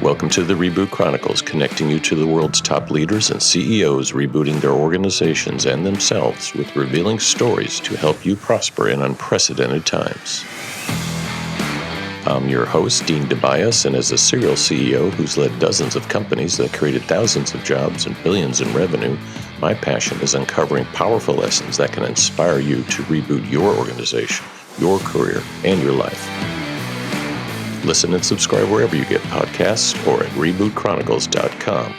Welcome to the Reboot Chronicles, connecting you to the world's top leaders and CEOs rebooting their organizations and themselves with revealing stories to help you prosper in unprecedented times. I'm your host, Dean DeBias, and as a serial CEO who's led dozens of companies that created thousands of jobs and billions in revenue, my passion is uncovering powerful lessons that can inspire you to reboot your organization, your career, and your life. Listen and subscribe wherever you get podcasts or at rebootchronicles.com.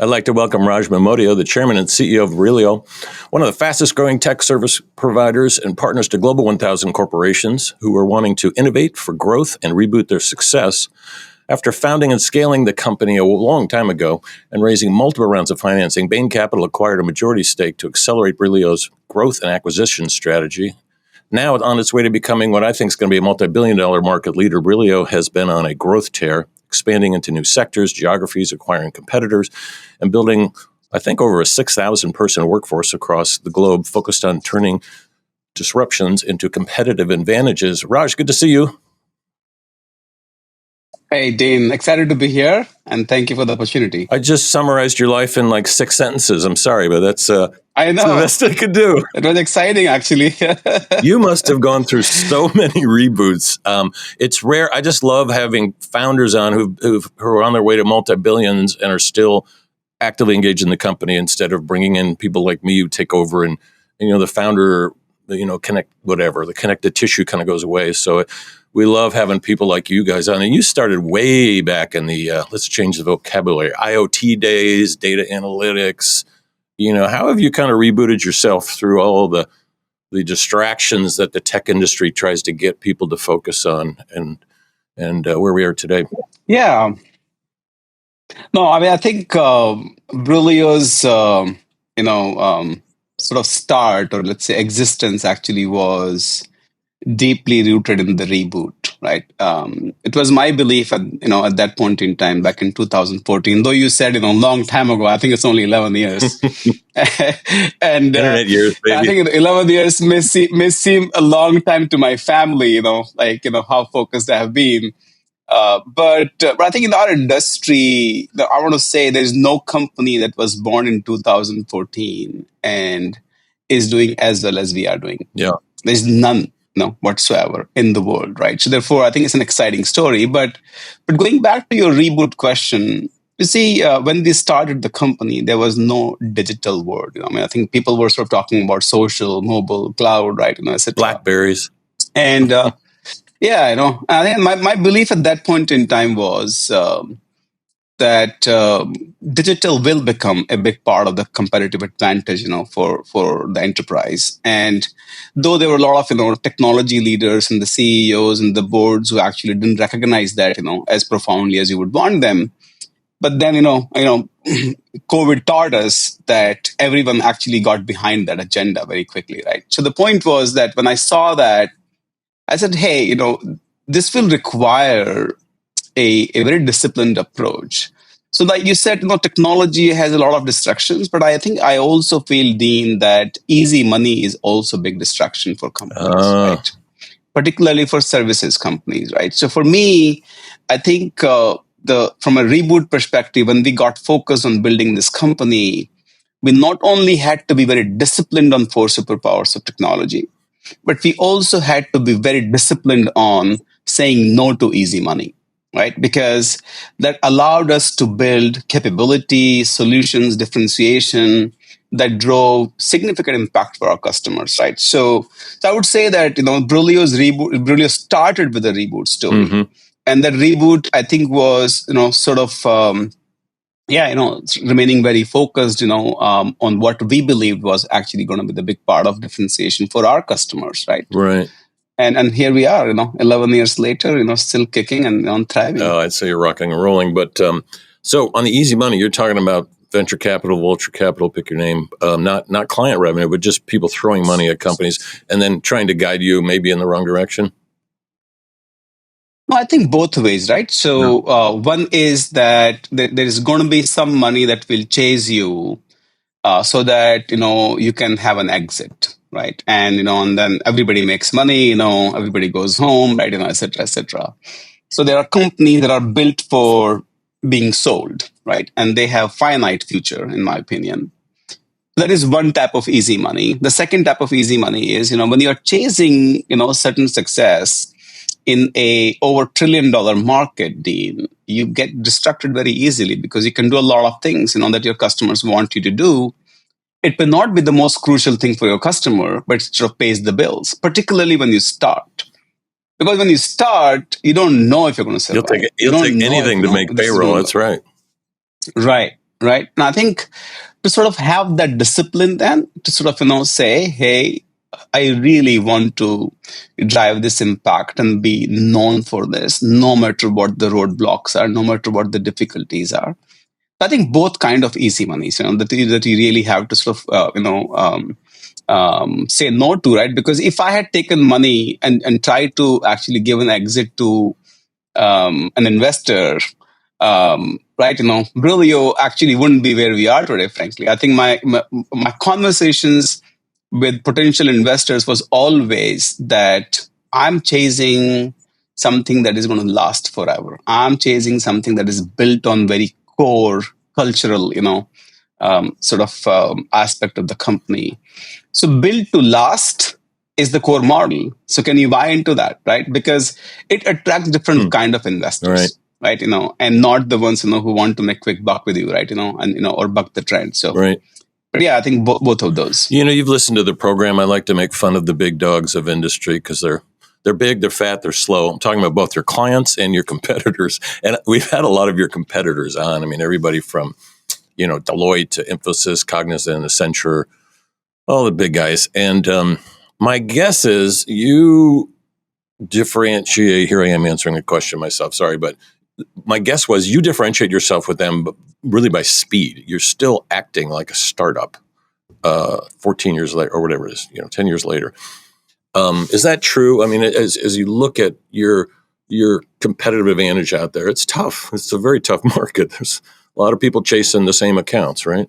I'd like to welcome Raj Mamodia, the chairman and CEO of Brillio, one of the fastest growing tech service providers and partners to Global 1000 corporations who are wanting to innovate for growth and reboot their success. After founding and scaling the company a long time ago and raising multiple rounds of financing, Bain Capital acquired a majority stake to accelerate Brillio's growth and acquisition strategy. Now on its way to becoming what I think is going to be a multi-billion-dollar market leader, Brillio has been on a growth tear, expanding into new sectors, geographies, acquiring competitors, and building, I think, over a 6,000-person workforce across the globe focused on turning disruptions into competitive advantages. Raj, good to see you. Hey, Dean, excited to be here, and thank you for the opportunity. I just summarized your life in like 6 sentences. I'm sorry, but that's I know. That's the best I could do. It was exciting, actually. You must have gone through so many reboots. It's rare. I just love having founders on who are on their way to multi-billions and are still actively engaged in the company instead of bringing in people like me who take over and the founder, the connective tissue kind of goes away. So we love having people like you guys on. And you started way back in the, let's change the vocabulary, IoT days, data analytics. How have you kind of rebooted yourself through all the distractions that the tech industry tries to get people to focus on and where we are today? Yeah. No, I mean, I think Brillio's, sort of start, or let's say existence, actually was deeply rooted in the reboot, right? It was my belief at that point in time, back in 2014, though you said, long time ago, I think it's only 11 years. And Internet years, baby. I think 11 years may seem a long time to my family, how focused I have been. But I think in our industry, I want to say there's no company that was born in 2014 and is doing as well as we are doing. Yeah. There's none. Whatsoever in the world, right? So therefore, I think it's an exciting story. But going back to your reboot question, you see, when we started the company, there was no digital word. I think people were sort of talking about social, mobile, cloud, right? etc. Blackberries. And I think my belief at that point in time was that digital will become a big part of the competitive advantage, for the enterprise. And though there were a lot of, technology leaders and the CEOs and the boards who actually didn't recognize that, as profoundly as you would want them. But then, COVID taught us that everyone actually got behind that agenda very quickly, right? So the point was that when I saw that, I said, hey, this will require a very disciplined approach. So like you said, technology has a lot of distractions, but I think I also feel, Dean, that easy money is also a big distraction for companies, right? Particularly for services companies, right? So for me, I think from a reboot perspective, when we got focused on building this company, we not only had to be very disciplined on 4 superpowers of technology, but we also had to be very disciplined on saying no to easy money. Right? Because that allowed us to build capability, solutions, differentiation that drove significant impact for our customers, right? So I would say that, Brillio started with a reboot story. Mm-hmm. And that reboot, I think, was, remaining very focused, on what we believed was actually going to be the big part of differentiation for our customers, right? Right. And here we are, 11 years later, still kicking and thriving. Oh, I'd say you're rocking and rolling. But so on the easy money, you're talking about venture capital, vulture capital, pick your name, not client revenue, but just people throwing money at companies and then trying to guide you maybe in the wrong direction? Well, I think both ways, right? So one is that there is going to be some money that will chase you so that, you can have an exit. Right. And, and then everybody makes money, everybody goes home, right, et cetera, et cetera. So there are companies that are built for being sold, right? And they have finite future, in my opinion. That is one type of easy money. The second type of easy money is, when you're chasing, certain success in a over $1 trillion market, Dean, you get distracted very easily because you can do a lot of things, that your customers want you to do. It may not be the most crucial thing for your customer, but it sort of pays the bills, particularly when you start. Because when you start, you don't know if you're going to survive. You'll take anything to make payroll. That's right. Right. And I think to sort of have that discipline then to sort of, say, hey, I really want to drive this impact and be known for this, no matter what the roadblocks are, no matter what the difficulties are. I think both kind of easy monies, that you really have to sort of, say no to, right? Because if I had taken money and tried to actually give an exit to an investor, right, Brillio actually wouldn't be where we are today, frankly. I think my conversations with potential investors was always that I'm chasing something that is going to last forever. I'm chasing something that is built on very core cultural, aspect of the company. So build to last is the core model. So can you buy into that, right? Because it attracts different kind of investors, right? And not the ones, who want to make quick buck with you, right? And, or buck the trend. So, right. But yeah, I think both of those. You've listened to the program. I like to make fun of the big dogs of industry because they're big, they're fat, they're slow. I'm talking about both your clients and your competitors. And we've had a lot of your competitors on. I mean, everybody from, Deloitte to Infosys, Cognizant, Accenture, all the big guys. And my guess is you differentiate. Here I am answering a question myself. Sorry, but my guess was you differentiate yourself with them really by speed. You're still acting like a startup 14 years later or whatever it is, 10 years later. Is that true? I mean, as you look at your competitive advantage out there, it's tough. It's a very tough market. There's a lot of people chasing the same accounts, right?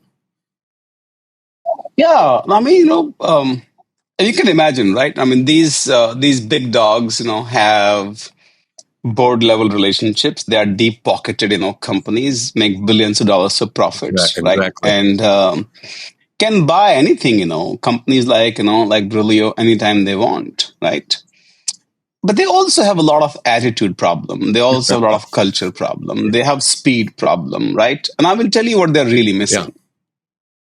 Yeah, I mean, you can imagine, right? I mean, these big dogs, have board level relationships. They are deep pocketed, companies make billions of dollars of profits, Exactly. right? And can buy anything, companies like Brillio anytime they want, right? But they also have a lot of attitude problem. They also have a lot of culture problem. They have speed problem, right? And I will tell you what they're really missing. Yeah.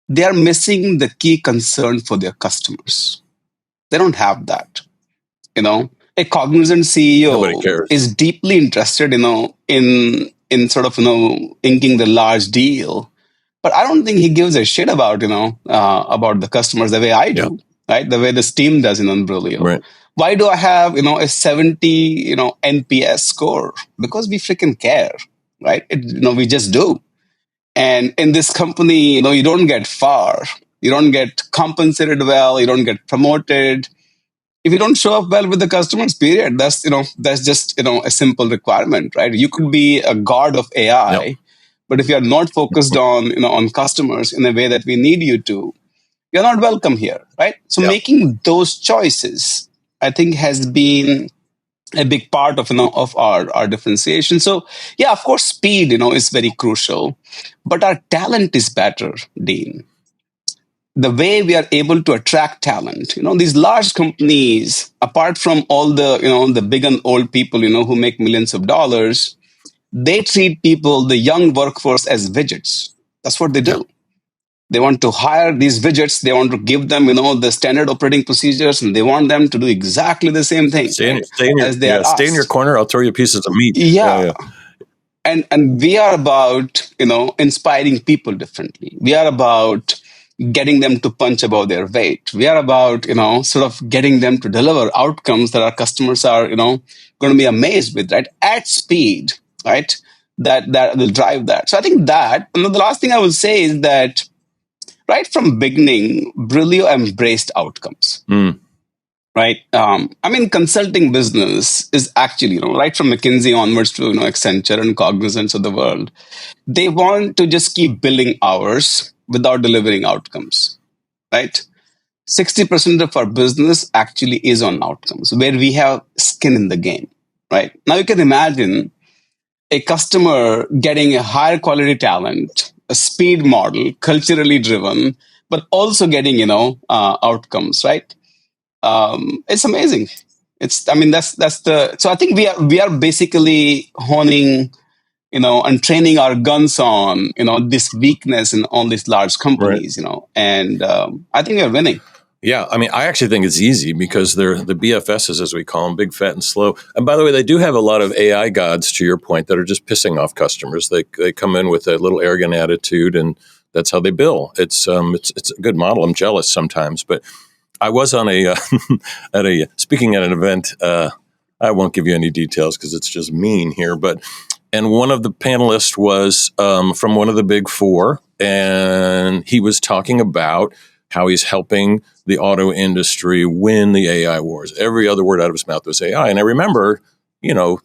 They are missing the key concern for their customers. They don't have that. A Cognizant CEO is deeply interested, in sort of, inking the large deal. But I don't think he gives a shit about, about the customers the way I do, right? The way this team does in Brillio. Right. Why do I have, a 70, NPS score? Because we freaking care, right? We just do. And in this company, you don't get far. You don't get compensated well. You don't get promoted. If you don't show up well with the customers, period, that's just, a simple requirement, right? You could be a god of AI, but if you're not focused on, on customers in a way that we need you to, you're not welcome here, right? So making those choices, I think, has been a big part of of our differentiation. So yeah, of course, speed is very crucial, but our talent is better, Dean. The way we are able to attract talent, these large companies, apart from all the the big and old people who make millions of dollars, they treat people, the young workforce, as widgets. That's what they do. They want to hire these widgets. They want to give them, the standard operating procedures, and they want them to do exactly the same thing. Stay in your corner. I'll throw you pieces of meat. Yeah. And we are about, inspiring people differently. We are about getting them to punch above their weight. We are about, sort of getting them to deliver outcomes that our customers are, going to be amazed with, right? At speed, right? That will drive that. So I think that, and the last thing I will say is that right from beginning, Brillio embraced outcomes. Right? I mean, consulting business is actually, right from McKinsey onwards to, Accenture and Cognizant of the world, they want to just keep billing hours without delivering outcomes, right? 60% of our business actually is on outcomes, where we have skin in the game. right? Now you can imagine a customer getting a higher quality talent, a speed model, culturally driven, but also getting, outcomes, right? It's amazing. I mean, that's the, so I think we are basically honing, and training our guns on, this weakness in all these large Right. companies, and I think we are winning. Yeah, I mean, I actually think it's easy because they're the BFSs, as we call them, big, fat, and slow. And by the way, they do have a lot of AI gods, to your point, that are just pissing off customers. They come in with a little arrogant attitude, and that's how they bill. It's a good model. I'm jealous sometimes, but I was on a speaking at an event. I won't give you any details because it's just mean here, but. And one of the panelists was from one of the big four, and he was talking about how he's helping the auto industry win the AI wars. Every other word out of his mouth was AI. And I remember, 2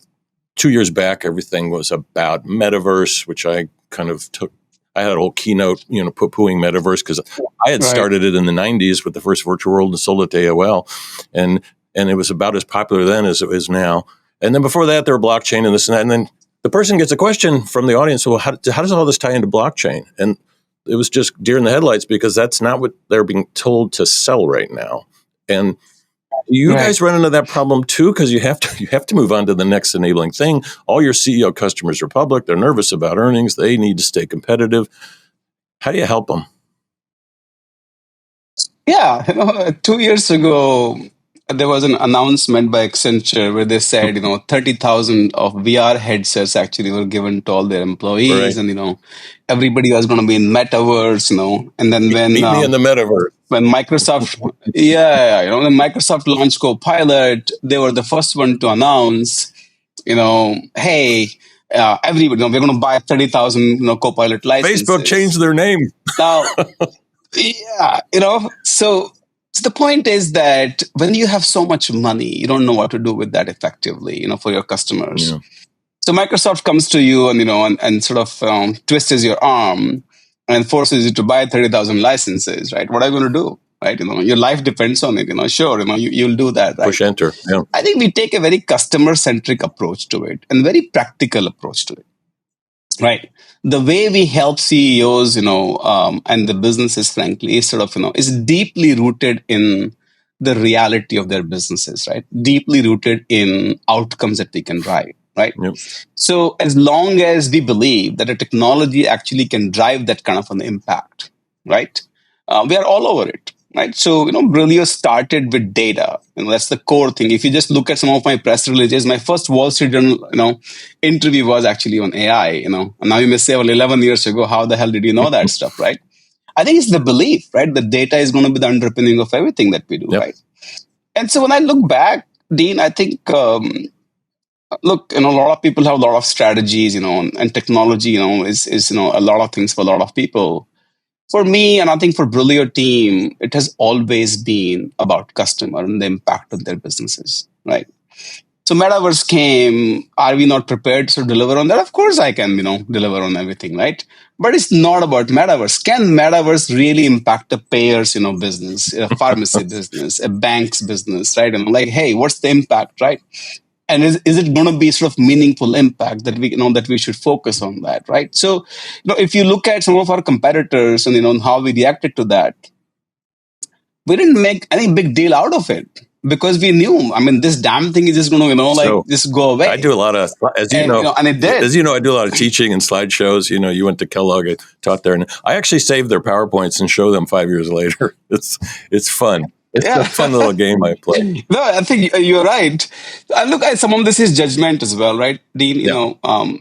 years back, everything was about metaverse, which I kind of took. I had a whole keynote, poo-pooing metaverse because I had started it in the 90s with the first virtual world and sold it to AOL. And it was about as popular then as it is now. And then before that, there were blockchain and this and that. And then the person gets a question from the audience, well, how does all this tie into blockchain? And it was just deer in the headlights because that's not what they're being told to sell right now. And you guys run into that problem too, because you have to move on to the next enabling thing. All your CEO customers are public. They're nervous about earnings. They need to stay competitive. How do you help them? Yeah, 2 years ago, there was an announcement by Accenture where they said, 30,000 of VR headsets actually were given to all their employees, Right. and everybody was going to be in metaverse, and then Meet me in the metaverse. when Microsoft, when Microsoft launched Copilot, they were the first one to announce, hey, everybody, we're going to buy 30,000, Copilot licenses. Facebook changed their name. Now, yeah, so the point is that when you have so much money, you don't know what to do with that effectively, for your customers. Yeah. So Microsoft comes to you and sort of twists your arm and forces you to buy 30,000 licenses, right? What are you going to do? Right? Your life depends on it. Sure, you'll do that, right? Push enter. Yeah. I think we take a very customer-centric approach to it and very practical approach to it. Right. The way we help CEOs, and the businesses, frankly, is sort of, is deeply rooted in the reality of their businesses, right? Deeply rooted in outcomes that they can drive, right? Yep. So as long as we believe that a technology actually can drive that kind of an impact, right? We are all over it. Right. So, Brillio started with data. That's the core thing. If you just look at some of my press releases, my first Wall Street Journal, interview was actually on AI, And now you may say, well, 11 years ago, how the hell did you know that stuff, right? I think it's the belief, right? The data is going to be the underpinning of everything that we do, right? And so when I look back, Dean, I think, look, a lot of people have a lot of strategies, and technology, is a lot of things for a lot of people. For me, and I think for Brillio team, it has always been about customer and the impact on their businesses, right? So Metaverse came. Are we not prepared to deliver on that? Of course I can, deliver on everything, right? But it's not about Metaverse. Can Metaverse really impact a payer's, business, a pharmacy business, a bank's business, right? And like, hey, what's the impact, right? And is it going to be sort of meaningful impact that that we should focus on that, right? So, if you look at some of our competitors and how we reacted to that, we didn't make any big deal out of it because we knew, this damn thing is just going to, just go away. I do a lot of, and it did. As you know, I do a lot of teaching and slideshows. You went to Kellogg, I taught there, and I actually save their PowerPoints and show them 5 years later. It's fun. It's a fun little game I play. No, I think you're right. Look, some of this is judgment as well, right, Dean?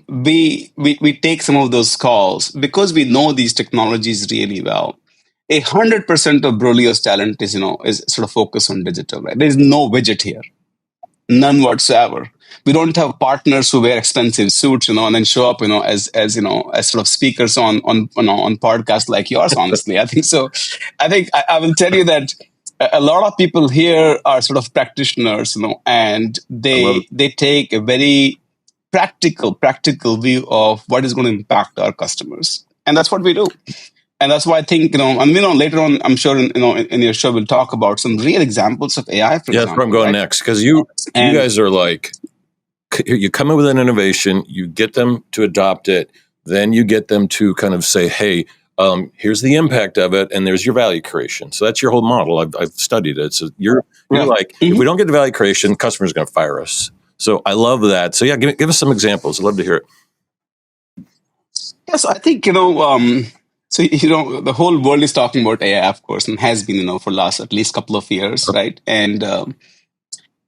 We take some of those calls because we know these technologies really well. 100% of Brillio's talent is sort of focused on digital, right? There's no widget here, none whatsoever. We don't have partners who wear expensive suits, and then show up, as sort of speakers on podcasts like yours. Honestly, I think so. I think I will tell you that a lot of people here are sort of practitioners, and they take a very practical view of what is going to impact our customers, and that's what we do. And that's why I think, and later on, I'm sure in your show we'll talk about some real examples of AI. For example, that's where I'm going next, because you guys are like you come in with an innovation, you get them to adopt it, then you get them to kind of say, hey, here's the impact of it, and there's your value creation. So that's your whole model. I've studied it. So you're Right. like, if we don't get the value creation, customer's going to fire us. So I love that. So yeah, give us some examples. I'd love to hear it. Yes, I think, the whole world is talking about AI, of course, and has been, for last at least couple of years, right? And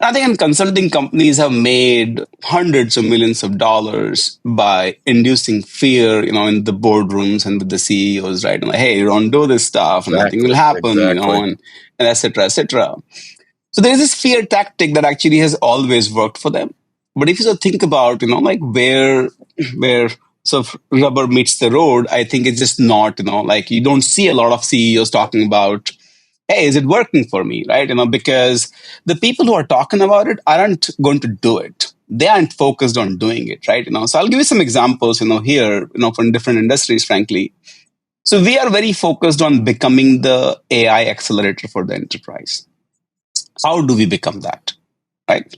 I think consulting companies have made hundreds of millions of dollars by inducing fear, in the boardrooms and with the CEOs, right? And like, hey, you don't do this stuff, and nothing will happen, and et cetera, et cetera. So there is this fear tactic that actually has always worked for them. But if you sort of think about, like where sort of rubber meets the road, I think it's just not, like you don't see a lot of CEOs talking about, hey, is it working for me, right? Because the people who are talking about it aren't going to do it. They aren't focused on doing it, right? So I'll give you some examples, here, from different industries, frankly. So we are very focused on becoming the AI accelerator for the enterprise. How do we become that, right?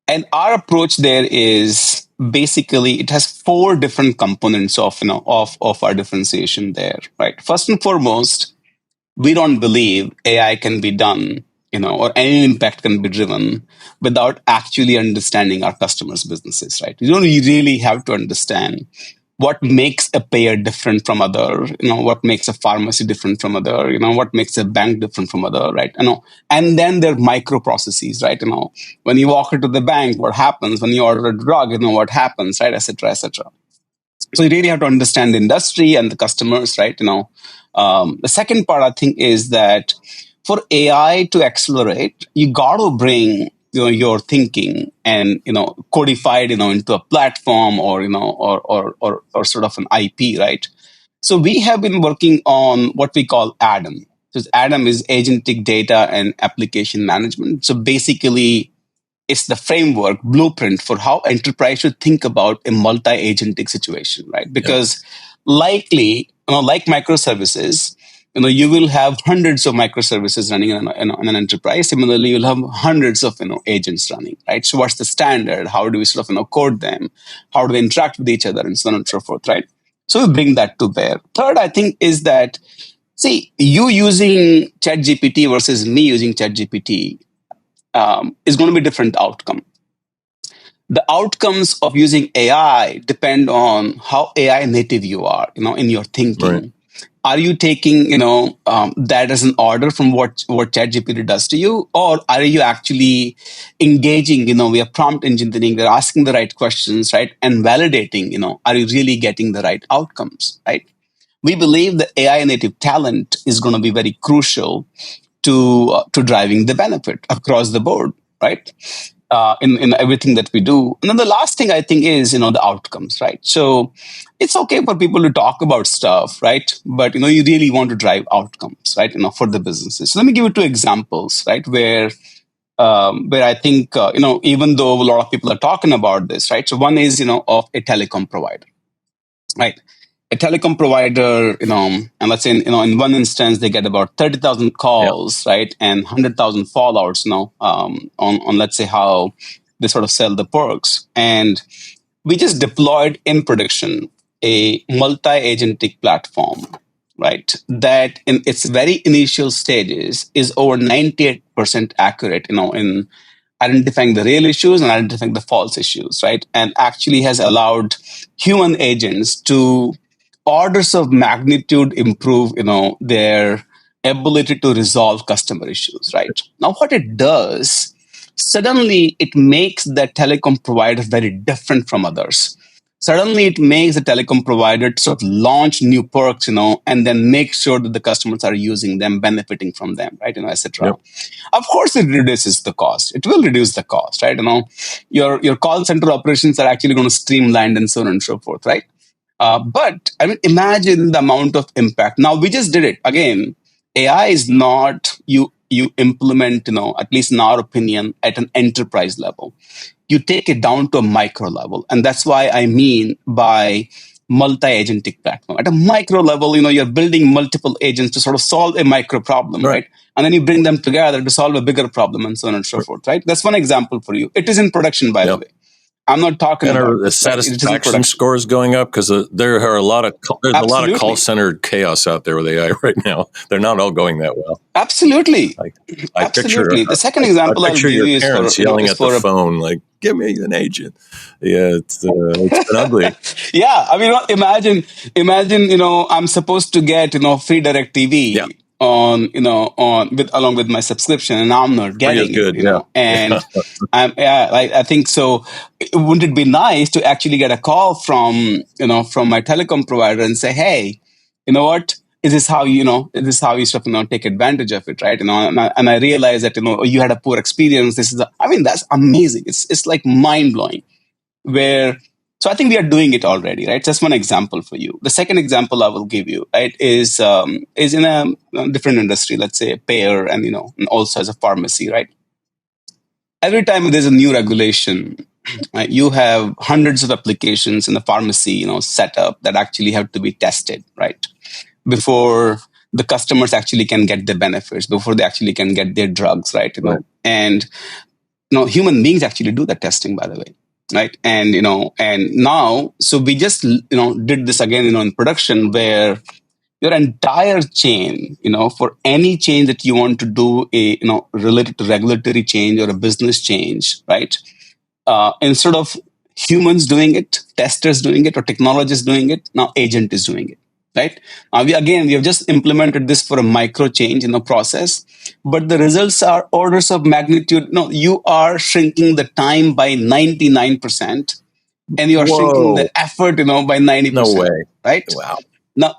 And our approach there is basically it has four different components of our differentiation there, right? First and foremost, we don't believe AI can be done, or any impact can be driven without actually understanding our customers' businesses, right? You don't really have to understand what makes a payer different from other, what makes a pharmacy different from other, what makes a bank different from other, right? And then there are micro processes, right? When you walk into the bank, what happens? When you order a drug, what happens, right? Et cetera, et cetera. So you really have to understand the industry and the customers, right? The second part I think is that for AI to accelerate, you got to bring your thinking and codified into a platform or or sort of an IP, right? So we have been working on what we call ADAM. So ADAM is Agentic Data and Application Management. So basically, it's the framework blueprint for how enterprise should think about a multi-agentic situation, right? Because likely, like microservices, you will have hundreds of microservices running in an enterprise. Similarly, you'll have hundreds of agents running, right? So what's the standard? How do we sort of code them? How do they interact with each other, and so on and so forth, right? So we bring that to bear. Third, I think, is that see, you using ChatGPT versus me using ChatGPT is going to be different outcome. The outcomes of using AI depend on how AI native you are, in your thinking. Right. Are you taking, that as an order from what ChatGPT does to you, or are you actually engaging, via prompt engineering? They're asking the right questions, right, and validating, are you really getting the right outcomes, right? We believe the AI native talent is going to be very crucial to driving the benefit across the board, right? In everything that we do. And then the last thing I think is, the outcomes, right? So it's okay for people to talk about stuff, right? But, you really want to drive outcomes, right? For the businesses. So let me give you two examples, right? Where I think, even though a lot of people are talking about this, right? So one is, of a telecom provider, right? A telecom provider, and let's say, in one instance, they get about 30,000 calls, right? And 100,000 fallouts, on let's say how they sort of sell the perks. And we just deployed in production a multi-agentic platform, right? That in its very initial stages is over 98% accurate, in identifying the real issues and identifying the false issues, right? And actually has allowed human agents to orders of magnitude improve, their ability to resolve customer issues, right? Now, what it does, suddenly it makes the telecom provider very different from others. Suddenly it makes the telecom provider to sort of launch new perks, and then make sure that the customers are using them, benefiting from them, right? Etc. Yep. Of course, it reduces the cost. It will reduce the cost, right? Your call center operations are actually going to streamline and so on and so forth, right? But I mean, imagine the amount of impact. Now we just did it again. AI is not you implement, at least in our opinion, at an enterprise level. You take it down to a micro level, and that's why I mean by multi-agentic platform. At a micro level, you're building multiple agents to sort of solve a micro problem, right? And then you bring them together to solve a bigger problem, and so on and so forth, right? That's one example for you. It is in production, by the way. I'm not talking And about are the this, right? It isn't satisfaction production. scores going up? Because there are a lot of there's a lot of call Absolutely. center chaos out there with AI right now. They're not all going that well. Absolutely. I picture Absolutely. The second I example I'll picture give your you is for, parents yelling is at the for a phone like, "Give me an agent." Yeah, it's been ugly. yeah, I mean, imagine, I'm supposed to get, free direct Yeah, TV along with my subscription, and now I'm not free is getting it, good. Yeah, and I think so. Wouldn't it be nice to actually get a call from my telecom provider and say, hey, you know what? Is this how is this how you sort of take advantage of it, right? And I realize that you had a poor experience. I mean, that's amazing. It's like mind blowing where so I think we are doing it already, right? Just one example for you. The second example I will give you, right, is in a different industry, let's say a payer, and also as a pharmacy, right? Every time there's a new regulation, right, you have hundreds of applications in the pharmacy, set up that actually have to be tested, right, before the customers actually can get the benefits, before they actually can get their drugs, right? Right. And human beings actually do that testing, by the way, right? And now, so we just did this again, in production, where your entire chain, for any change that you want to do, related to regulatory change or a business change, right? Instead of humans doing it, testers doing it, or technologists doing it, now agent is doing it, right? We have just implemented this for a micro change in the process, but the results are orders of magnitude. No, you are shrinking the time by 99%, and you are shrinking Whoa, the effort, by no 90%, way! right? Wow. Now,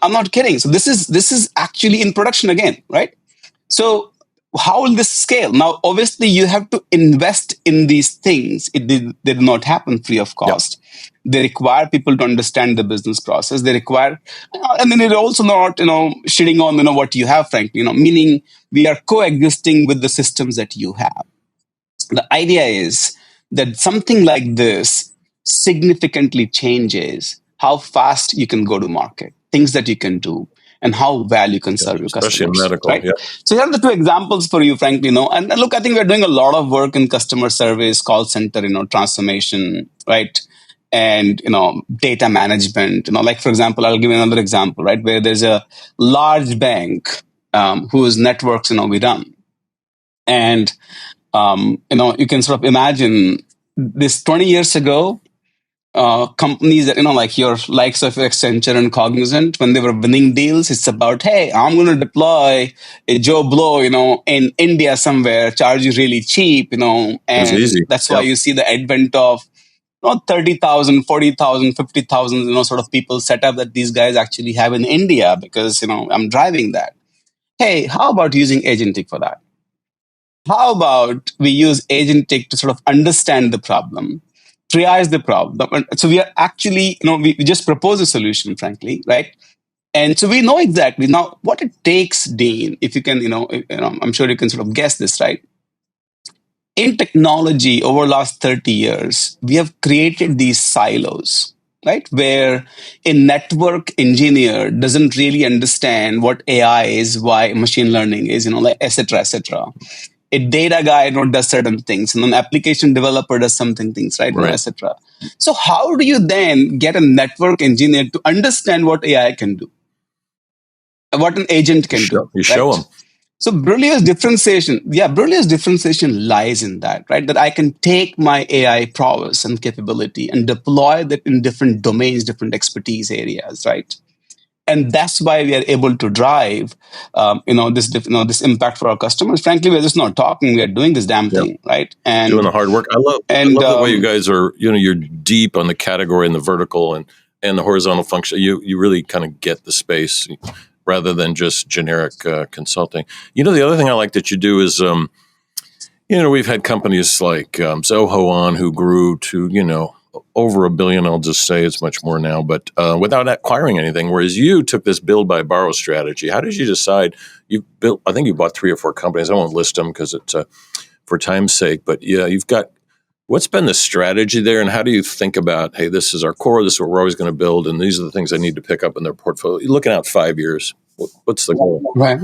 I'm not kidding. So this is actually in production again, right? So how will this scale? Now, obviously, you have to invest in these things. They did not happen free of Yeah, cost. They require people to understand the business process. They require, and then it's also not, shitting on, what you have, frankly, meaning we are coexisting with the systems that you have. The idea is that something like this significantly changes how fast you can go to market, things that you can do, and how well you can yeah, serve your especially in customers, medical. right? Yeah, So here are the two examples for you, frankly. And look, I think we're doing a lot of work in customer service, call center, transformation, right? And data management. Like, for example, I'll give you another example, right, where there's a large bank whose networks we run, and you can sort of imagine this 20 years ago, companies that, like your likes of Accenture and Cognizant, when they were winning deals, it's about, hey, I'm going to deploy a Joe Blow, in India somewhere, charge you really cheap, it was and easy. that's why Yeah, you see the advent of 30,000, 40,000, 50,000, sort of people set up that these guys actually have in India because, I'm driving that. Hey, how about using agentic for that? How about we use agentic to sort of understand the problem, triage the problem? So we are actually, we just propose a solution, frankly, right? And so we know exactly now what it takes, Dean, if you can, I'm sure you can sort of guess this, right? In technology over the last 30 years, we have created these silos, right? Where a network engineer doesn't really understand what AI is, why machine learning is, like, et cetera, et cetera. A data guy does certain things, and an application developer does something things, right? right. Etc. So how do you then get a network engineer to understand what AI can do, what an agent can do, You show right? them. So Brillio's differentiation lies in that, right? That I can take my AI prowess and capability and deploy that in different domains, different expertise areas, right? And that's why we are able to drive this impact for our customers. Frankly, we're just not talking, we are doing this damn Yeah, thing, right? doing And the hard work. I and love the way you guys are. You're deep on the category and the vertical and the horizontal function. You really kind of get the space rather than just generic consulting. The other thing I like that you do is, we've had companies like Zoho on who grew to, over $1 billion. I'll just say it's much more now, but without acquiring anything. Whereas you took this build by borrow strategy. How did you decide? You built. I think you bought 3 or 4 companies. I won't list them because it's for time's sake. But yeah, you've got. What's been the strategy there, and how do you think about, hey, this is our core, this is what we're always going to build, and these are the things I need to pick up in their portfolio? You're looking out 5 years. What's the goal? Right.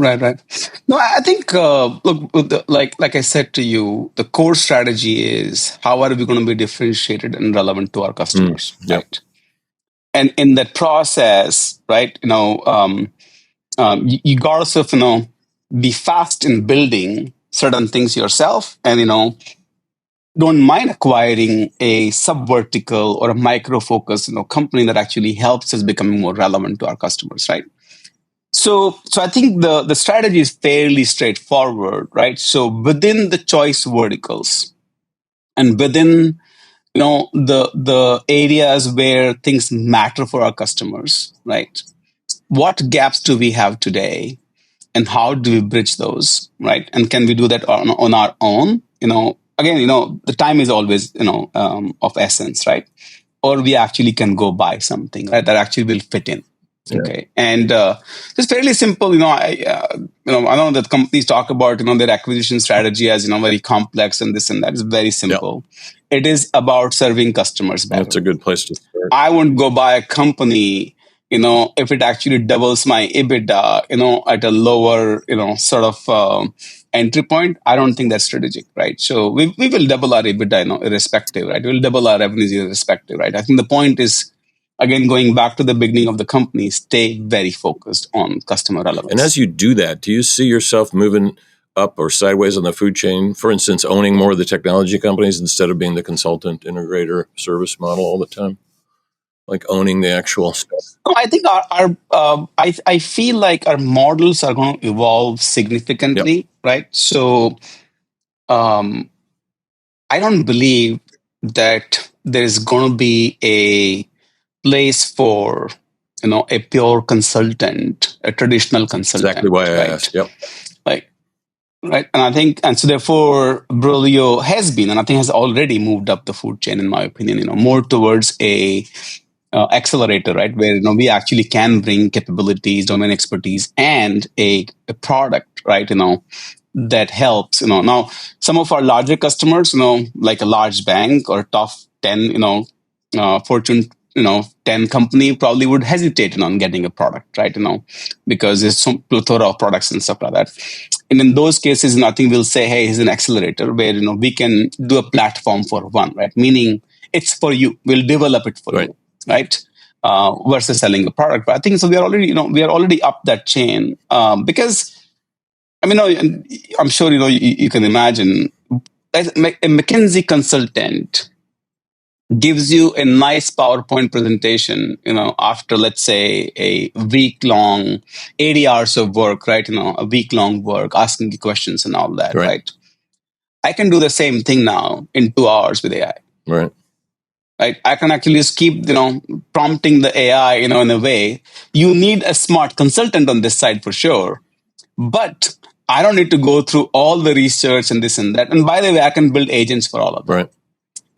No, I think look, like I said to you, the core strategy is how are we going to be differentiated and relevant to our customers, Yep. right? And in that process, right, you got to sort of, be fast in building certain things yourself, and don't mind acquiring a sub vertical or a micro focus, company that actually helps us becoming more relevant to our customers, right? So I think the strategy is fairly straightforward, right? So within the choice verticals and within the areas where things matter for our customers, right? What gaps do we have today, and how do we bridge those, right? And can we do that on our own? Again, the time is always of essence, right? Or we actually can go buy something, right, that actually will fit in. Yeah. Okay, and it's fairly simple. I know that companies talk about their acquisition strategy as very complex and this and that. It's very simple. It is about serving customers better. That's a good place to start. I won't go buy a company, if it actually doubles my EBITDA, at a lower, sort of entry point. I don't think that's strategic, right? So we will double our EBITDA, irrespective, right? We'll double our revenues irrespective, right? I think the point is, again, going back to the beginning of the company, stay very focused on customer relevance. And as you do that, do you see yourself moving up or sideways on the food chain? For instance, owning more of the technology companies instead of being the consultant integrator service model all the time? Like owning the actual stuff? No, I think I feel like our models are going to evolve significantly, right? So I don't believe that there's going to be a place for a pure consultant, a traditional consultant. Exactly why I right? asked. Yep. Right. And I think, and so therefore, Brillio has been, and I think has already moved up the food chain, in my opinion, more towards a accelerator, right? Where, we actually can bring capabilities, domain expertise, and a product, right? That helps, now some of our larger customers, like a large bank or top 10, Fortune, 10 company probably would hesitate on getting a product, right? Because there's some plethora of products and stuff like that. And in those cases, nothing will say, hey, here's an accelerator where, we can do a platform for one, right? Meaning it's for you. We'll develop it for you, right? Versus selling a product. But I think so we are already up that chain because, I mean, I'm sure, you can imagine a McKinsey consultant gives you a nice PowerPoint presentation, after, let's say, a week long, 80 hours of work, right? A week long work, asking you questions and all that, right? I can do the same thing now in 2 hours with AI. Right. I can actually just keep, prompting the AI, in a way. You need a smart consultant on this side for sure, but I don't need to go through all the research and this and that. And by the way, I can build agents for all of them. Right.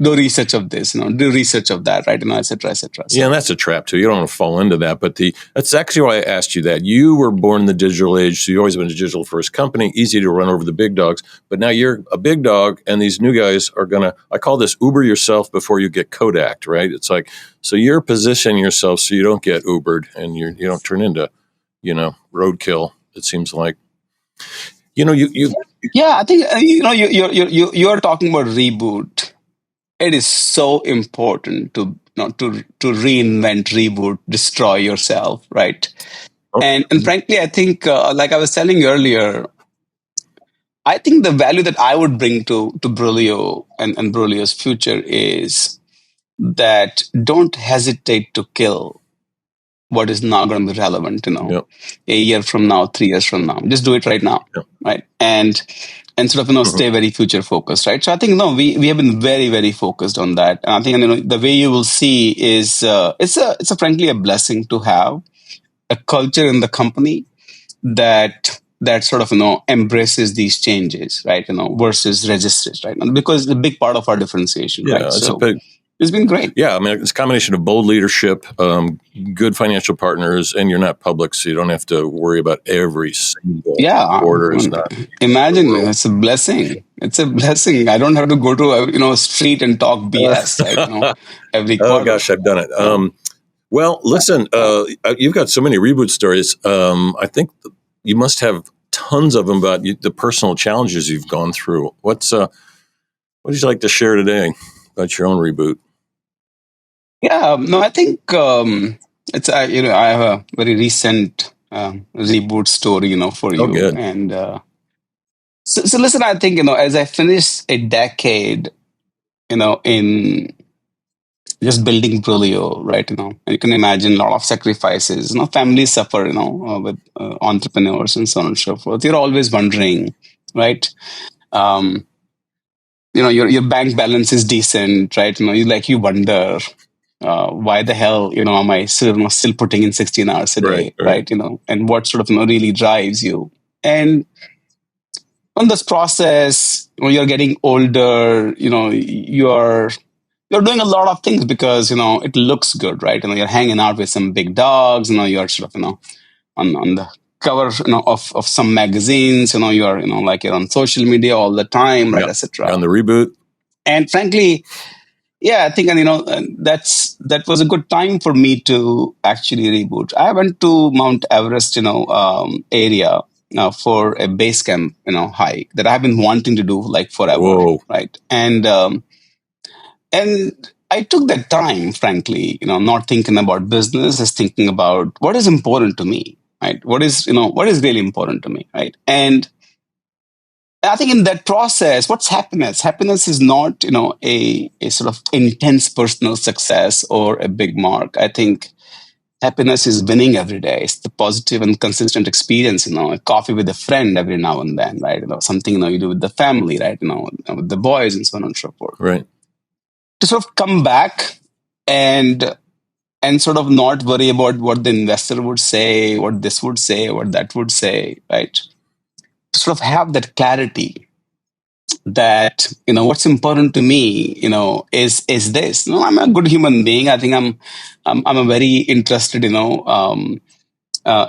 Do research of this, do research of that, right? Et cetera, et cetera. So. Yeah, and that's a trap too. You don't want to fall into that. But that's actually why I asked you that. You were born in the digital age, so you've always been a digital first company, easy to run over the big dogs. But now you're a big dog, and these new guys are I call this Uber yourself before you get Kodak, right? It's like, so you're positioning yourself so you don't get Ubered and you don't turn into, roadkill, it seems like. Yeah, I think, you're talking about Reboot. It is so important to reinvent, reboot, destroy yourself, right? And frankly, I think, like I was telling you earlier, I think the value that I would bring to Brillio and Brillio's future is that don't hesitate to kill what is not going to be relevant, a year from now, 3 years from now. Just do it right now, right? And sort of, stay very future focused, right? So I think, we have been very, very focused on that. And I think, the way you will see is, it's frankly a blessing to have a culture in the company that sort of, embraces these changes, right? Versus resistance, right? And because it's a big part of our differentiation, right? So it's been great. Yeah, I mean, it's a combination of bold leadership, good financial partners, and you're not public, so you don't have to worry about every single order. Imagine, it's a blessing. It's a blessing. I don't have to go to a street and talk BS, right? Every quarter. Oh gosh, I've done it. Well, listen, you've got so many reboot stories. I think you must have tons of them about the personal challenges you've gone through. What would you like to share today about your own reboot? Yeah, no, I think it's I have a very recent reboot story, for Oh, you. good. And so listen, I think as I finish a decade, in just building Brillio, right? And you can imagine a lot of sacrifices. Families suffer, with entrepreneurs and so on and so forth. You're always wondering, right? Um, your bank balance is decent, right? You wonder why the hell am I still putting in 16 hours a day, Right. And what sort of really drives you. And on this process, you're getting older, you're doing a lot of things because it looks good, right? You're hanging out with some big dogs, you're sort of on the cover of some magazines, you're like you're on social media all the time, right, etc. On the reboot. And frankly, yeah, I think, and that was a good time for me to actually reboot. I went to Mount Everest, area for a base camp, hike that I've been wanting to do like forever, Whoa. right? And I took that time, frankly, not thinking about business, just thinking about what is important to me, right? What is really important to me, right? And I think in that process, what's happiness? Happiness is not, a sort of intense personal success or a big mark. I think happiness is winning every day. It's the positive and consistent experience, a coffee with a friend every now and then, right? Something, you do with the family, right? With the boys and so on and so forth. Right. To sort of come back and sort of not worry about what the investor would say, what this would say, what that would say, right? To sort of have that clarity that what's important to me is this. I'm a good human being. I think I'm a very interested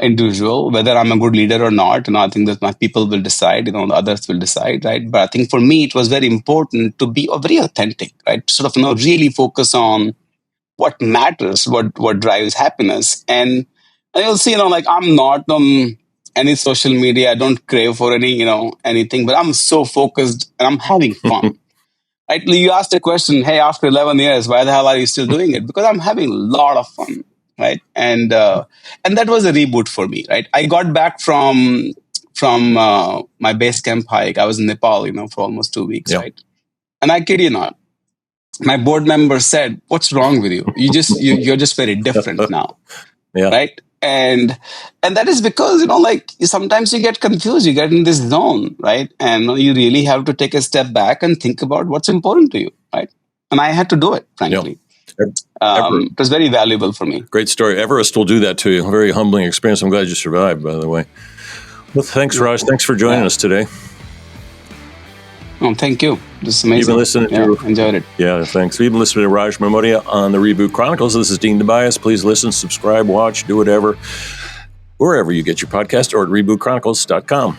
individual. Whether I'm a good leader or not, I think that my people will decide, the others will decide, right? But I think for me it was very important to be very authentic, right? Sort of really focus on what matters, what drives happiness. And you'll see, like I'm not any social media. I don't crave for any, anything, but I'm so focused and I'm having fun. Right? You asked a question, hey, after 11 years, why the hell are you still doing it? Because I'm having a lot of fun, right? And that was a reboot for me, right? I got back from my base camp hike. I was in Nepal, for almost 2 weeks, right? And I kid you not, my board member said, "What's wrong with you? You're just very different now." Yeah. Right? And that is because like sometimes you get confused, you get in this zone, right? And you really have to take a step back and think about what's important to you, right? And I had to do it, frankly. It was very valuable for me. Great story. Everest will do that to you. A very humbling experience. I'm glad you survived, by the way. Well, thanks, Raj. Thanks for joining us today. Oh, thank you. This is amazing. You've been listening to... enjoyed it. Yeah, thanks. You've been listening to Raj Mamodia on the Reboot Chronicles. This is Dean Tobias. Please listen, subscribe, watch, do whatever, wherever you get your podcast or at rebootchronicles.com.